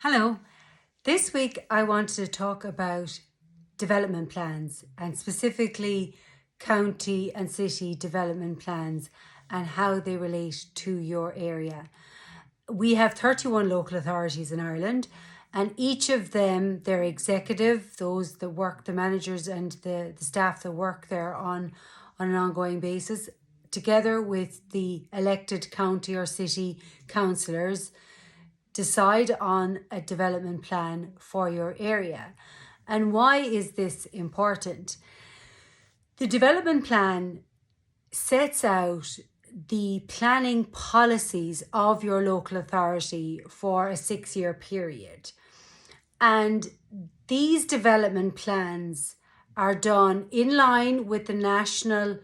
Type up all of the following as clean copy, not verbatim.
Hello. This week I wanted to talk about development plans and specifically county and city development plans and how they relate to your area. We have 31 local authorities in Ireland, and each of them, their executive, those that work, the managers and the staff that work there on an ongoing basis, together with the elected county or city councillors, decide on a development plan for your area. And why is this important? The development plan sets out the planning policies of your local authority for a 6-year period. And these development plans are done in line with the national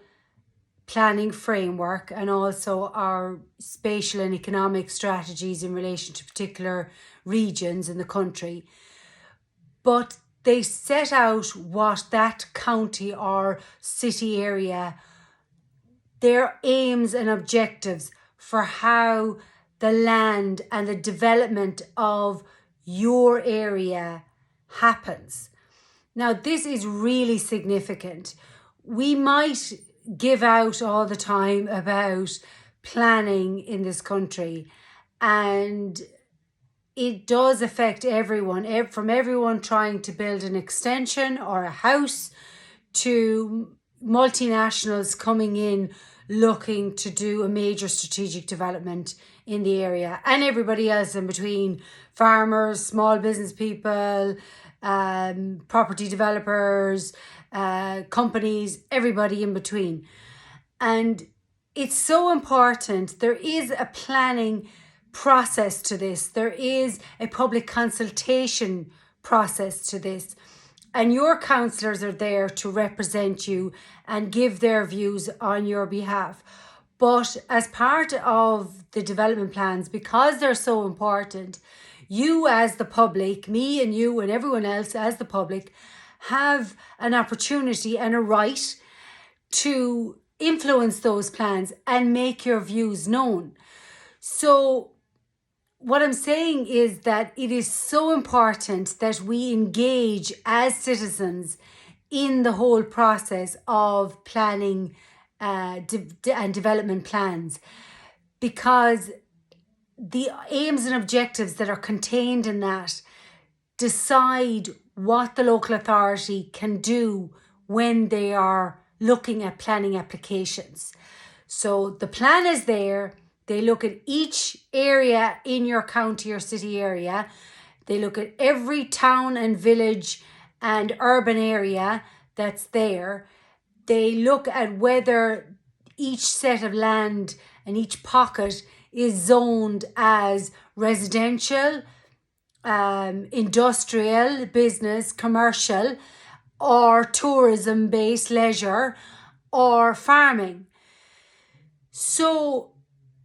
planning framework and also our spatial and economic strategies in relation to particular regions in the country. But they set out what that county or city area, their aims and objectives for how the land and the development of your area happens. Now, this is really significant. We might give out all the time about planning in this country, and it does affect everyone, from everyone trying to build an extension or a house to multinationals coming in looking to do a major strategic development in the area, and everybody else in between: farmers, small business people, property developers, companies, everybody in between. And it's so important. There is a planning process to this. There is a public consultation process to this. And your councillors are there to represent you and give their views on your behalf. But as part of the development plans, because they're so important, you as the public, me and you and everyone else as the public, have an opportunity and a right to influence those plans and make your views known. So what I'm saying is that it is so important that we engage as citizens in the whole process of planning and development plans, because the aims and objectives that are contained in that decide what the local authority can do when they are looking at planning applications. So the plan is there. They look at each area in your county or city area. They look at every town and village and urban area that's there. They look at whether each set of land and each pocket is zoned as residential, industrial, business, commercial, or tourism-based leisure, or farming. So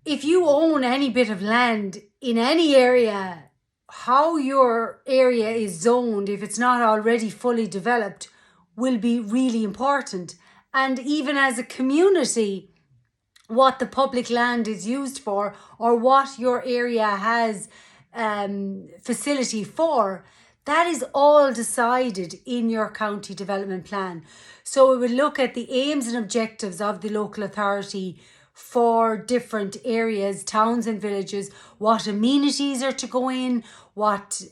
if you own any bit of land in any area, how your area is zoned, if it's not already fully developed, will be really important. And even as a community, what the public land is used for, or what your area has facility for, that is all decided in your county development plan. So we would look at the aims and objectives of the local authority for different areas, towns and villages, what amenities are to go in, what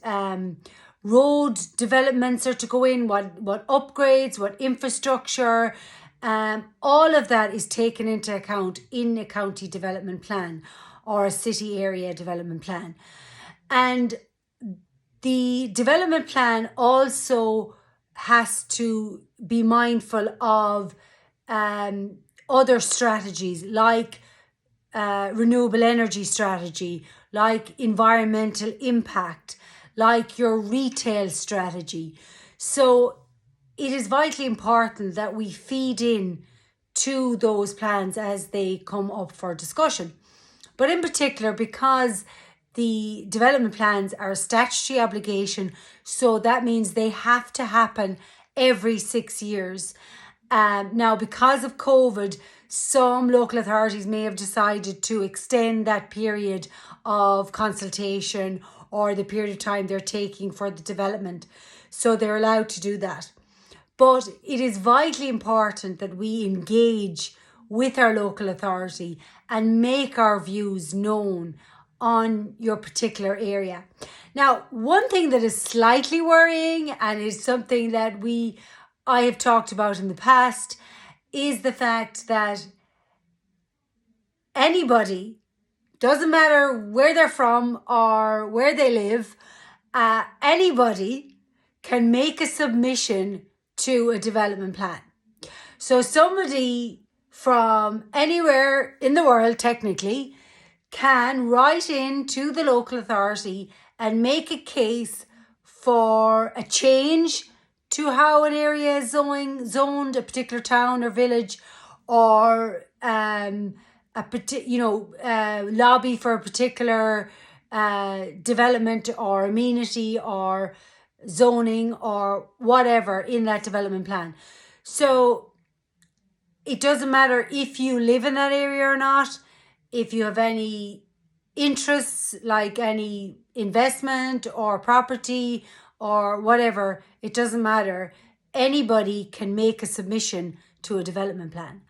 road developments are to go in, what upgrades, what infrastructure. All of that is taken into account in a county development plan or a city area development plan. And the development plan also has to be mindful of other strategies like renewable energy strategy, like environmental impact, like your retail strategy. So it is vitally important that we feed in to those plans as they come up for discussion. But in particular, because the development plans are a statutory obligation, so that means they have to happen every 6 years. Now, because of COVID, some local authorities may have decided to extend that period of consultation or the period of time they're taking for the development. So they're allowed to do that. But it is vitally important that we engage with our local authority and make our views known on your particular area. Now, one thing that is slightly worrying and is something that I have talked about in the past is the fact that anybody, doesn't matter where they're from or where they live, anybody can make a submission to a development plan. So somebody from anywhere in the world technically can write in to the local authority and make a case for a change to how an area is zoned, a particular town or village, or lobby for a particular development or amenity or zoning or whatever in that development plan. So it doesn't matter if you live in that area or not, if you have any interests like any investment or property or whatever, it doesn't matter. Anybody can make a submission to a development plan.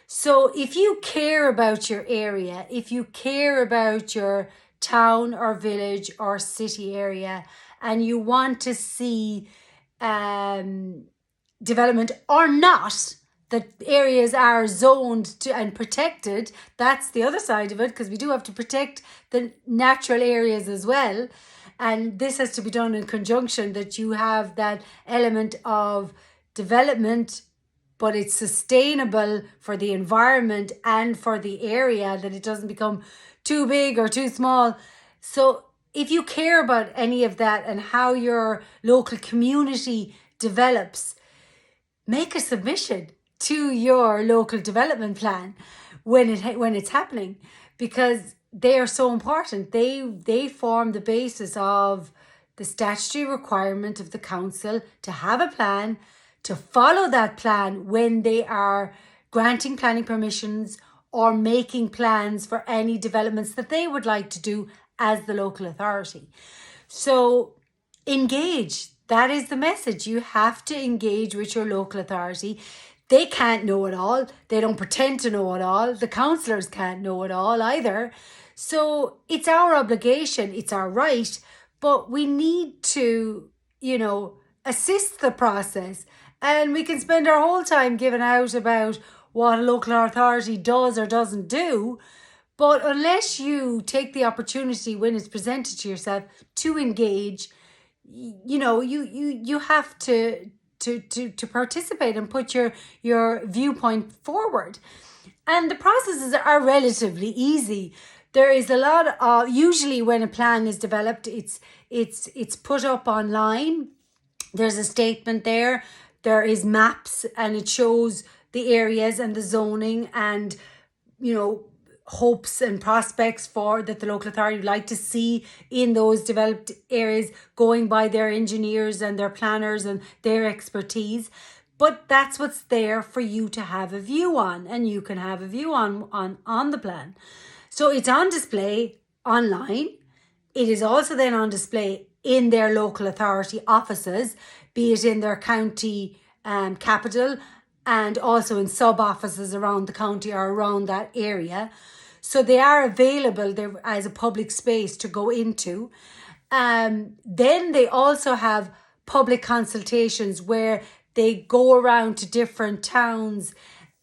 So if you care about your area, if you care about your town or village or city area, and you want to see development or not, that areas are zoned to and protected, that's the other side of it, because we do have to protect the natural areas as well. And this has to be done in conjunction, that you have that element of development, but it's sustainable for the environment and for the area, that it doesn't become too big or too small. So if you care about any of that and how your local community develops, make a submission to your local development plan when it's happening, because they are so important. They form the basis of the statutory requirement of the council to have a plan, to follow that plan when they are granting planning permissions or making plans for any developments that they would like to do as the local authority. So engage. That is the message. You have to engage with your local authority. They can't know it all. They don't pretend to know it all. The councillors can't know it all either. So it's our obligation, it's our right, but we need to, assist the process. And we can spend our whole time giving out about what a local authority does or doesn't do. But unless you take the opportunity when it's presented to yourself to engage, you have to participate and put your viewpoint forward. And the processes are relatively easy. There is a lot of, usually when a plan is developed, it's put up online. There's a statement there. There is maps, and it shows the areas and the zoning and, hopes and prospects that the local authority would like to see in those developed areas, going by their engineers and their planners and their expertise. But that's what's there for you to have a view on, and you can have a view on the plan. So it's on display online. It is also then on display in their local authority offices, be it in their county capital and also in sub-offices around the county or around that area. So they are available there as a public space to go into. Then they also have public consultations where they go around to different towns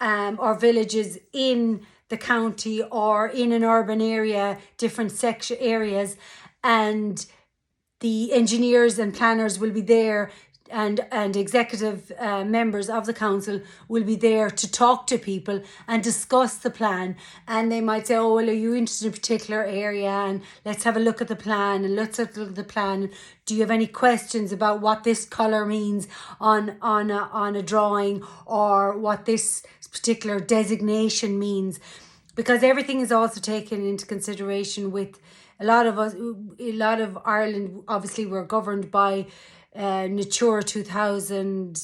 or villages in the county or in an urban area, different section areas, and the engineers and planners will be there, and executive members of the council will be there to talk to people and discuss the plan. And they might say, oh, well, are you interested in a particular area? And let's have a look at the plan, and let's look at the plan. Do you have any questions about what this colour means on a drawing, or what this particular designation means? Because everything is also taken into consideration with a lot of Ireland, obviously we're governed by Natura 2000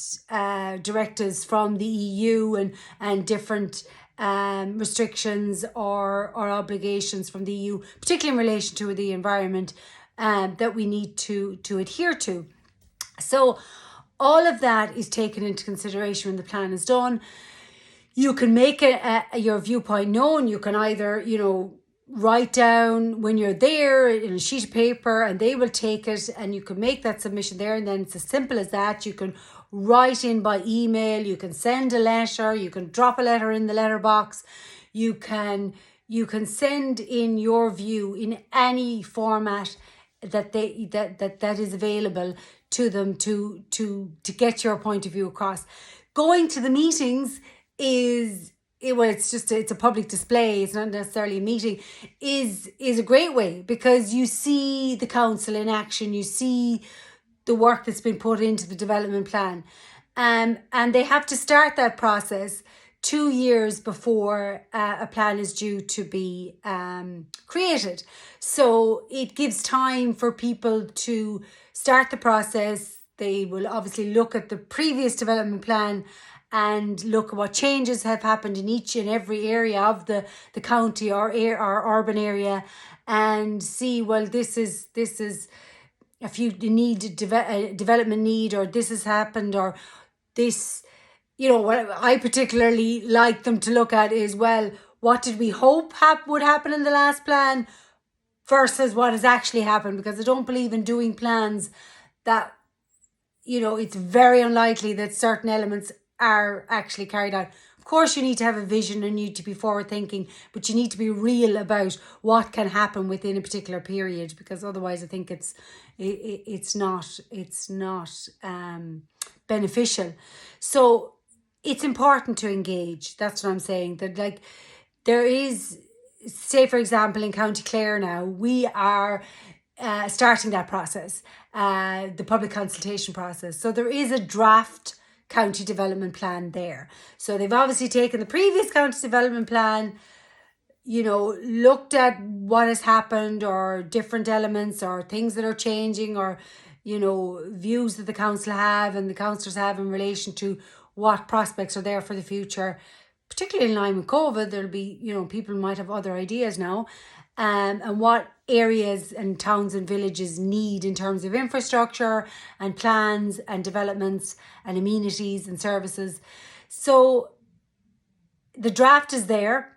directives from the EU and different restrictions or obligations from the EU, particularly in relation to the environment that we need to adhere to. So all of that is taken into consideration when the plan is done. You can make your viewpoint known. You can either, write down when you're there in a sheet of paper, and they will take it, and you can make that submission there. And then it's as simple as that. You can write in by email. You can send a letter. You can drop a letter in the letterbox. You can send in your view in any format that is available to them to get your point of view across. Going to the meetings it's a public display. It's not necessarily a meeting. Is a great way, because you see the council in action. You see the work that's been put into the development plan, and they have to start that process 2 years before a plan is due to be created. So it gives time for people to start the process. They will obviously look at the previous development plan and look at what changes have happened in each and every area of the county or urban area, and see, well, this is if you need development need, or this has happened, or this, what I particularly like them to look at is, well, what did we hope would happen in the last plan versus what has actually happened? Because I don't believe in doing plans that, it's very unlikely that certain elements are actually carried out. Of course, you need to have a vision and you need to be forward thinking, but you need to be real about what can happen within a particular period, because otherwise I think it's not beneficial. So it's important to engage. That's what I'm saying. That there is, say for example, in County Clare now, we are starting that process, the public consultation process. So there is a draft county development plan there. So they've obviously taken the previous county development plan, looked at what has happened, or different elements, or things that are changing, or views that the council have and the councillors have in relation to what prospects are there for the future. Particularly in line with COVID, there'll be, people might have other ideas now, and what areas and towns and villages need in terms of infrastructure and plans and developments and amenities and services. So the draft is there.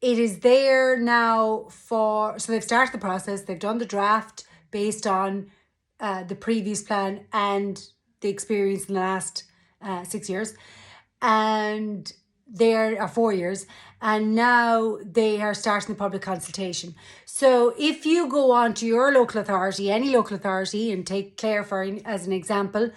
It is there now so they've started the process. They've done the draft based on the previous plan and the experience in the last 6 years, and there are 4 years, and now they are starting the public consultation. So if you go on to your local authority, any local authority, and take Clare as an example,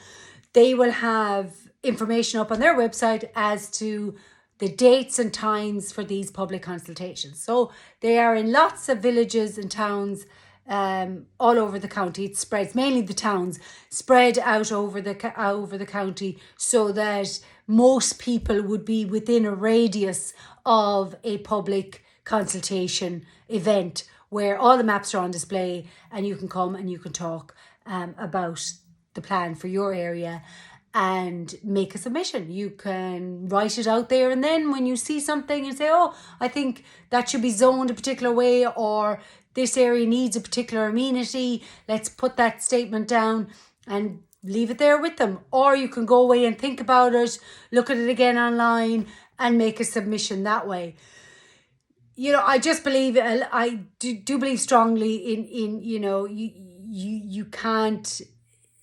they will have information up on their website as to the dates and times for these public consultations. So they are in lots of villages and towns all over the county. It spreads, mainly the towns, spread out over the county, so that most people would be within a radius of a public consultation event where all the maps are on display, and you can come and you can talk about the plan for your area and make a submission. You can write it out there, and then when you see something and say, oh, I think that should be zoned a particular way, or this area needs a particular amenity, let's put that statement down and leave it there with them. Or you can go away and think about it, look at it again online, and make a submission that way. I just believe, I do believe strongly in you can't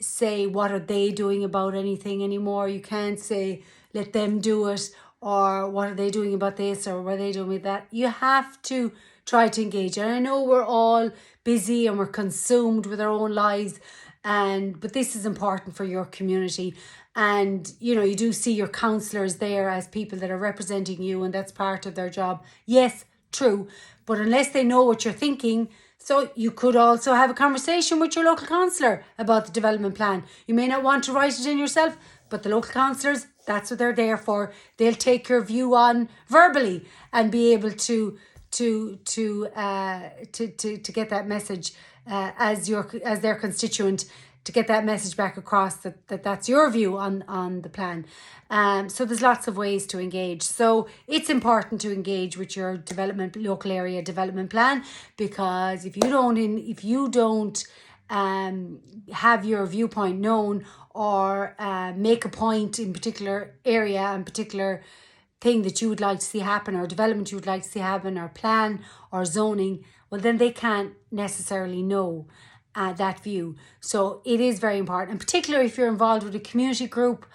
say what are they doing about anything anymore. You can't say let them do it, or what are they doing about this, or what are they doing with that. You have to try to engage. And I know we're all busy and we're consumed with our own lives, but this is important for your community. And you do see your councillors there as people that are representing you, and that's part of their job. Yes, true, but unless they know what you're thinking, so you could also have a conversation with your local councillor about the development plan. You may not want to write it in yourself, but the local councillors, that's what they're there for. They'll take your view on verbally and be able to get that message as their constituent to get that message back across that's your view on the plan. So there's lots of ways to engage. So it's important to engage with your local area development plan, because if you don't have your viewpoint known, or make a point in particular area and particular thing that you would like to see happen, or development you would like to see happen, or plan or zoning, well, then they can't necessarily know that view. So it is very important, and particularly if you're involved with a community group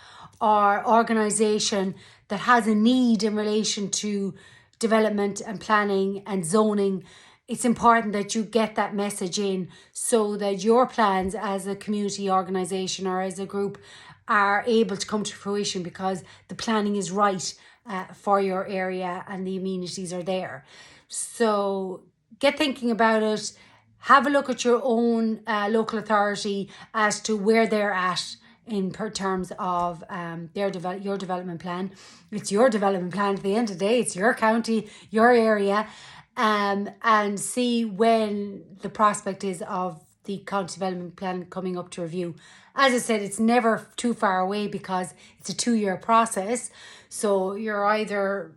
or organisation that has a need in relation to development and planning and zoning, it's important that you get that message in, so that your plans as a community organisation or as a group are able to come to fruition, because the planning is right for your area and the amenities are there. So get thinking about it. Have a look at your own local authority as to where they're at in terms of your development plan. It's your development plan at the end of the day. It's your county, your area, and see when the prospect is of the county development plan coming up to review. As I said, it's never too far away because it's a 2-year process. So the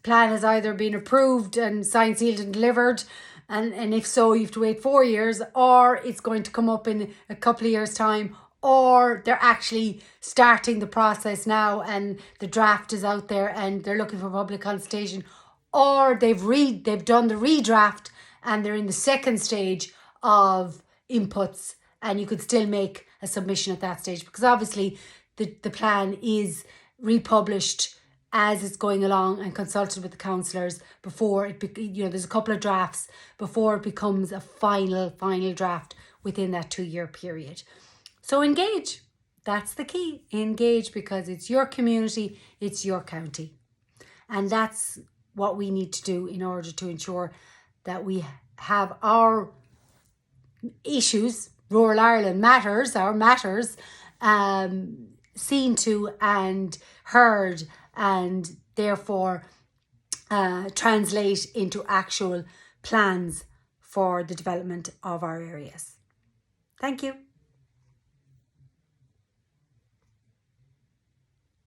plan has either been approved and signed, sealed and delivered, and if so, you have to wait 4 years, or it's going to come up in a couple of years' time, or they're actually starting the process now and the draft is out there and they're looking for public consultation, or they've done the redraft and they're in the second stage of inputs, and you could still make a submission at that stage, because obviously the plan is republished as it's going along and consulted with the councillors before there's a couple of drafts before it becomes a final draft within that 2-year period. So engage. That's the key. Engage, because it's your community, it's your county. And that's what we need to do in order to ensure that we have our issues, rural Ireland matters, our matters, seen to and heard, and therefore translate into actual plans for the development of our areas. Thank you.